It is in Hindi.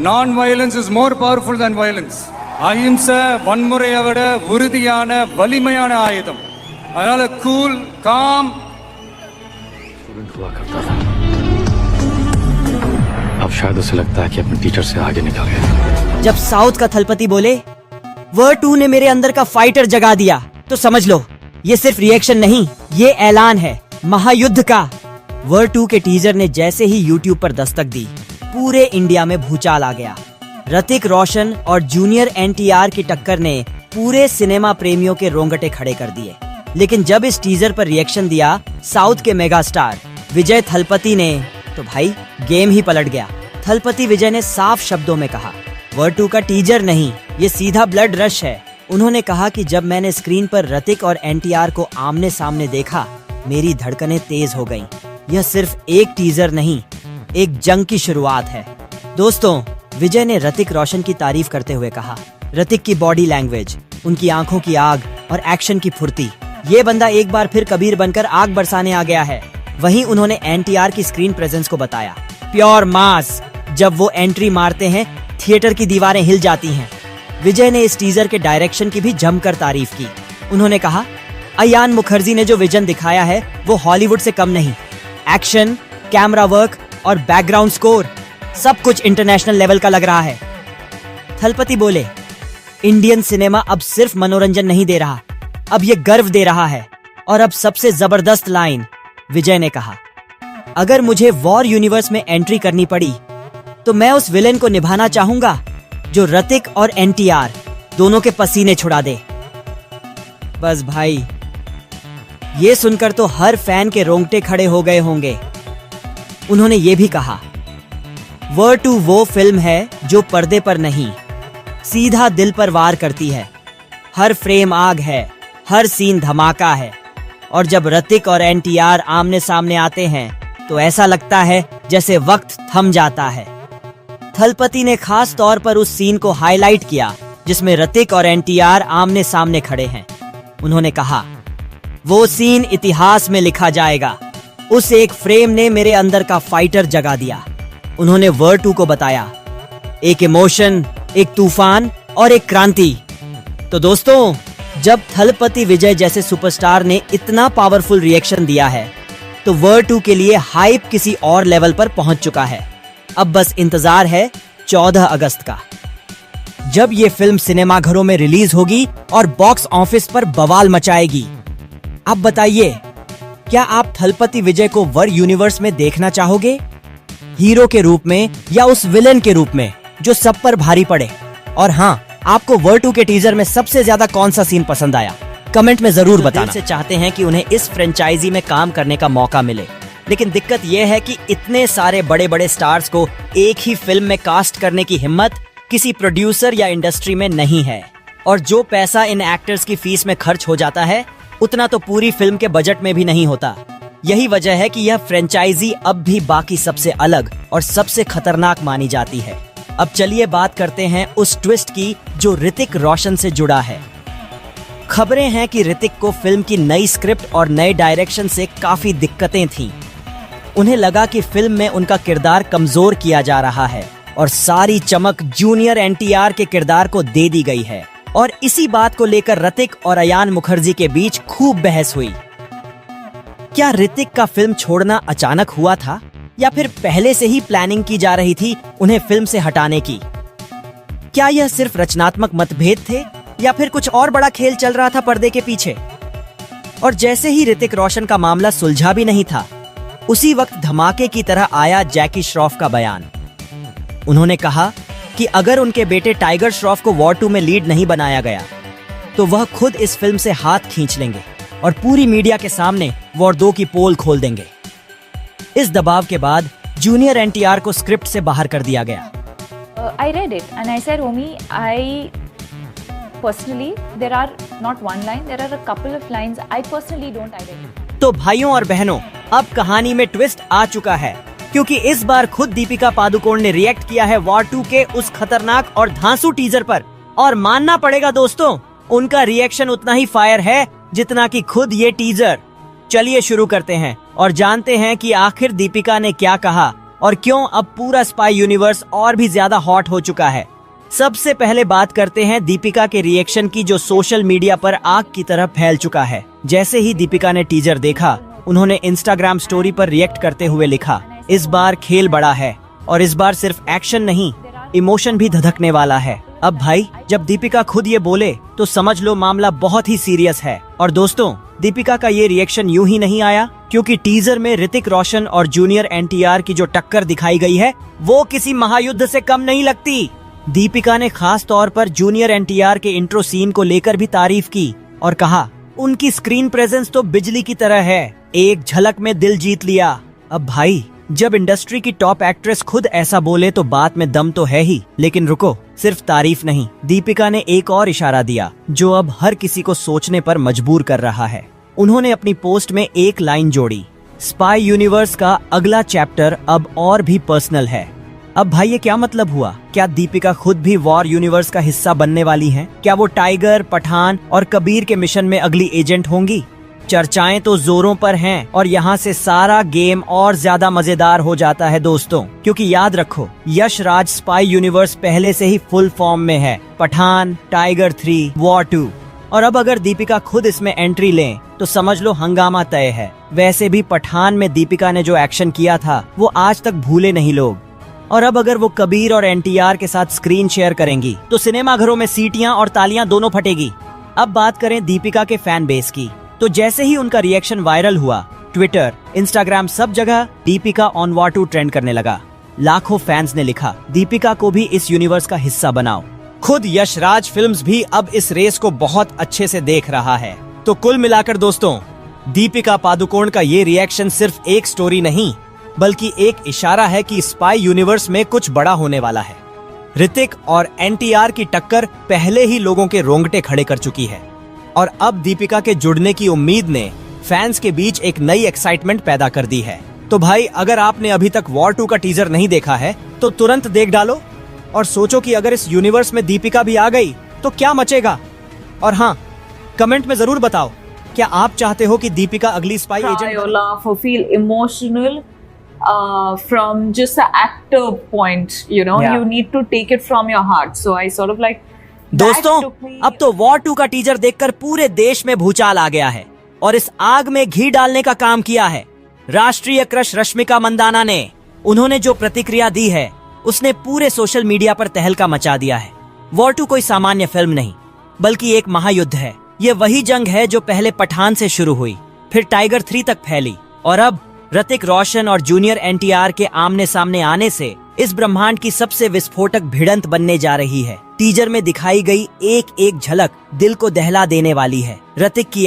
Non violence is more powerful than violence. அஹிம்சை வன்முறையை விட உறுதியான வலிமையான ஆயுதம். அதனால கூல் காம் हुआ करता था। अब शायद उसे लगता है कि अपने टीचर से आगे निकल गया। जब साउथ का थलपति बोले वर्ड 2 ने मेरे अंदर का फाइटर जगा दिया, तो समझ लो ये सिर्फ रिएक्शन नहीं, ये ऐलान है महायुद्ध का। वर्ड 2 के टीजर ने जैसे ही यूट्यूब पर दस्तक दी, पूरे इंडिया में भूचाल आ गया। ऋतिक रोशन और जूनियर NTR की टक्कर ने पूरे सिनेमा प्रेमियों के रोंगटे खड़े कर दिए। लेकिन जब इस टीजर पर रिएक्शन दिया साउथ के मेगा स्टार विजय थलपति ने, तो भाई गेम ही पलट गया। थलपति विजय ने साफ शब्दों में कहा, वर्ड 2 का टीजर नहीं, ये सीधा ब्लड रश है। उन्होंने कहा कि जब मैंने स्क्रीन पर ऋतिक और NTR को आमने सामने देखा, मेरी धड़कनें तेज हो गईं। यह सिर्फ एक टीजर नहीं, एक जंग की शुरुआत है। दोस्तों, विजय ने ऋतिक रोशन की तारीफ करते हुए कहा, ऋतिक की बॉडी लैंग्वेज, उनकी आंखों की आग और एक्शन की फुर्ती, ये बंदा एक बार फिर कबीर बनकर आग बरसाने आ गया है। वहीं उन्होंने NTR की स्क्रीन प्रेजेंस को बताया, प्योर मास। जब वो एंट्री मारते हैं, थिएटर की दीवारें हिल जाती हैं। विजय ने इस टीजर के डायरेक्शन की भी जमकर तारीफ की। उन्होंने कहा, अयान मुखर्जी ने जो विजन दिखाया है वो हॉलीवुड से कम नहीं। एक्शन, कैमरा वर्क और बैकग्राउंड स्कोर, सब कुछ इंटरनेशनल लेवल का लग रहा है। थलपति बोले, इंडियन सिनेमा अब सिर्फ मनोरंजन नहीं दे रहा, अब ये गर्व दे रहा है। और अब सबसे जबरदस्त लाइन, विजय ने कहा, अगर मुझे वॉर यूनिवर्स में एंट्री करनी पड़ी तो मैं उस विलेन को निभाना चाहूंगा जो ऋतिक और NTR दोनों के पसीने छुड़ा दे। बस भाई, ये सुनकर तो हर फैन के रोंगटे खड़े हो गए होंगे। उन्होंने ये भी कहा, वर्ड 2 वो फिल्म है जो पर्दे पर नहीं, सीधा दिल पर वार करती है। हर फ्रेम आग है, हर सीन धमाका है। और जब ऋतिक और NTR आमने सामने आते हैं तो ऐसा लगता है जैसे वक्त थम जाता है। थलपति ने खास तौर पर उस सीन को हाईलाइट किया जिसमें ऋतिक और NTR आमने सामने खड़े हैं। उन्होंने कहा, वो सीन इतिहास में लिखा जाएगा। उस एक फ्रेम ने मेरे अंदर का फाइटर जगा दिया। उन्होंने वर्ड 2 को बताया, एक इमोशन, एक तूफान और एक क्रांति। तो दोस्तों, जब थलपति विजय जैसे सुपरस्टार ने इतना पावरफुल रिएक्शन दिया है तो वर्ड 2 के लिए हाइप किसी और लेवल पर पहुंच चुका है। अब बस इंतजार है 14 अगस्त का, जब ये फिल्म सिनेमाघरों में रिलीज होगी और बॉक्स ऑफिस पर बवाल मचाएगी। अब बताइए, क्या आप थलपति विजय को वर्ड यूनिवर्स में देखना चाहोगे, हीरो के रूप में या उस विलेन के रूप में जो सब पर भारी पड़े? और हाँ, आपको वर्ड 2 के टीजर में सबसे ज्यादा कौन सा सीन पसंद आया, कमेंट में जरूर बताना। दिल से चाहते हैं कि उन्हें इस फ्रेंचाइजी में काम करने का मौका मिले, लेकिन दिक्कत यह है कि इतने सारे बड़े बड़े स्टार्स को एक ही फिल्म में कास्ट करने की हिम्मत किसी प्रोड्यूसर या इंडस्ट्री में नहीं है। और जो पैसा इन एक्टर्स की फीस में खर्च हो जाता है, उतना तो पूरी फिल्म के बजट में भी नहीं होता। यही वजह है कि यह फ्रेंचाइजी अब भी बाकी सबसे अलग और सबसे खतरनाक मानी जाती है। अब चलिए बात करते हैं उस ट्विस्ट की जो ऋतिक रोशन से जुड़ा है। खबरें हैं कि ऋतिक को फिल्म की नई स्क्रिप्ट और नए डायरेक्शन से काफी दिक्कतें थीं। उन्हें लगा कि फिल्म में उनका किरदार कमजोर किया जा रहा है और सारी चमक जूनियर NTR के किरदार को दे दी गई है। और इसी बात को लेकर ऋतिक और अयान मुखर्जी के बीच खूब बहस हुई। क्या ऋतिक का फिल्म छोड़ना अचानक हुआ था या फिर पहले से ही प्लानिंग की जा रही थी उन्हें फिल्म से हटाने की? क्या यह सिर्फ रचनात्मक मतभेद थे या फिर कुछ और बड़ा खेल चल रहा था पर्दे के पीछे? और जैसे ही ऋतिक रोशन का मामला सुलझा भी नहीं था, उसी वक्त धमाके की तरह आया जैकी श्रॉफ का बयान। उन्होंने कहा कि अगर उनके बेटे टाइगर श्रॉफ को वॉर 2 में लीड नहीं बनाया गया तो वह खुद इस फिल्म से हाथ खींच लेंगे और पूरी मीडिया के सामने वॉर 2 की पोल खोल देंगे। इस दबाव के बाद जूनियर NTR को स्क्रिप्ट से बाहर कर दिया गया। I read it and I said, Omi, I personally, there are not one line, there are a couple of lines I personally don't identify. तो भाइयों और बहनों, अब कहानी में ट्विस्ट आ चुका है, क्योंकि इस बार खुद दीपिका पादुकोण ने रिएक्ट किया है वॉर 2 के उस खतरनाक और धांसू टीजर पर। और मानना पड़ेगा दोस्तों, उनका रिएक्शन उतना ही फायर है जितना कि खुद ये टीजर। चलिए शुरू करते हैं और जानते हैं कि आखिर दीपिका ने क्या कहा और क्यों अब पूरा स्पाई यूनिवर्स और भी ज्यादा हॉट हो चुका है। सबसे पहले बात करते हैं दीपिका के रिएक्शन की, जो सोशल मीडिया पर आग की तरह फैल चुका है। जैसे ही दीपिका ने टीजर देखा, उन्होंने इंस्टाग्राम स्टोरी पर रिएक्ट करते हुए लिखा, इस बार खेल बड़ा है और इस बार सिर्फ एक्शन नहीं, इमोशन भी धधकने वाला है। अब भाई, जब दीपिका खुद ये बोले तो समझ लो मामला बहुत ही सीरियस है। और दोस्तों, दीपिका का ये रिएक्शन यूं ही नहीं आया, क्योंकि टीजर में ऋतिक रोशन और जूनियर एनटीआर की जो टक्कर दिखाई गई है वो किसी महायुद्ध से कम नहीं लगती। दीपिका ने खास तौर पर जूनियर एनटीआर के इंट्रो सीन को लेकर भी तारीफ की और कहा, उनकी स्क्रीन प्रेजेंस तो बिजली की तरह है, एक झलक में दिल जीत लिया। अब भाई, जब इंडस्ट्री की टॉप एक्ट्रेस खुद ऐसा बोले तो बात में दम तो है ही। लेकिन रुको, सिर्फ तारीफ नहीं, दीपिका ने एक और इशारा दिया जो अब हर किसी को सोचने पर मजबूर कर रहा है। उन्होंने अपनी पोस्ट में एक लाइन जोड़ी, स्पाई यूनिवर्स का अगला चैप्टर अब और भी पर्सनल है। अब भाई, ये क्या मतलब हुआ? क्या दीपिका खुद भी वॉर यूनिवर्स का हिस्सा बनने वाली हैं? क्या वो टाइगर, पठान और कबीर के मिशन में अगली एजेंट होंगी? चर्चाएं तो जोरों पर हैं और यहाँ से सारा गेम और ज्यादा मजेदार हो जाता है दोस्तों, क्योंकि याद रखो, यश राज स्पाई यूनिवर्स पहले से ही फुल फॉर्म में है। पठान, टाइगर 3, वॉर 2, और अब अगर दीपिका खुद इसमें एंट्री लें तो समझ लो हंगामा तय है। वैसे भी पठान में दीपिका ने जो एक्शन किया था वो आज तक भूले नहीं लोग, और अब अगर वो कबीर और एनटीआर के साथ स्क्रीन शेयर करेंगी तो सिनेमा घरों में सीटियां और तालियां दोनों फटेगी। अब बात करें दीपिका के फैन बेस की, तो जैसे ही उनका रिएक्शन वायरल हुआ, ट्विटर, इंस्टाग्राम, सब जगह दीपिका ऑन वॉर 2 ट्रेंड करने लगा। लाखों फैंस ने लिखा, दीपिका को भी इस यूनिवर्स का हिस्सा बनाओ। खुद यशराज फिल्म्स भी अब इस रेस को बहुत अच्छे से देख रहा है। तो कुल मिलाकर दोस्तों, दीपिका पादुकोण का ये रिएक्शन सिर्फ एक स्टोरी नहीं, बल्कि एक इशारा है कि स्पाई यूनिवर्स में कुछ बड़ा होने वाला है। ऋतिक और एनटीआर की टक्कर पहले ही लोगों के रोंगटे खड़े कर चुकी है, और अब दीपिका के जुड़ने की उम्मीद ने फैंस के बीच एक नई एक्साइटमेंट पैदा कर दी है। तो भाई, अगर आपने अभी तक वॉर 2 का टीजर नहीं देखा है तो तुरंत देख डालो और सोचो कि अगर इस यूनिवर्स में दीपिका भी आ गई तो क्या मचेगा। और हाँ, कमेंट में जरूर बताओ, क्या आप चाहते हो कि दीपिका अगली spy cry agent or laugh or feel emotional from just the actor point, you know. Yeah. You need to take it from your heart. So I sort of like that दोस्तों, took me- अब तो वॉर 2 का टीजर देखकर पूरे देश में भूचाल आ गया है, और इस आग में घी डालने का काम किया है राष्ट्रीय क्रश रश्मिका मंदाना ने। उन्होंने जो प्रतिक्रिया दी है उसने पूरे सोशल मीडिया पर तहलका मचा दिया है। वॉर 2 कोई सामान्य फिल्म नहीं, बल्कि एक महायुद्ध है। ये वही जंग है जो पहले पठान से शुरू हुई, फिर टाइगर 3 तक फैली, और अब ऋतिक रोशन और जूनियर एनटीआर के आमने सामने आने से इस ब्रह्मांड की सबसे विस्फोटक भिड़ंत बनने जा रही है। टीजर में दिखाई गई एक एक झलक दिल को दहला देने वाली है। ऋतिक की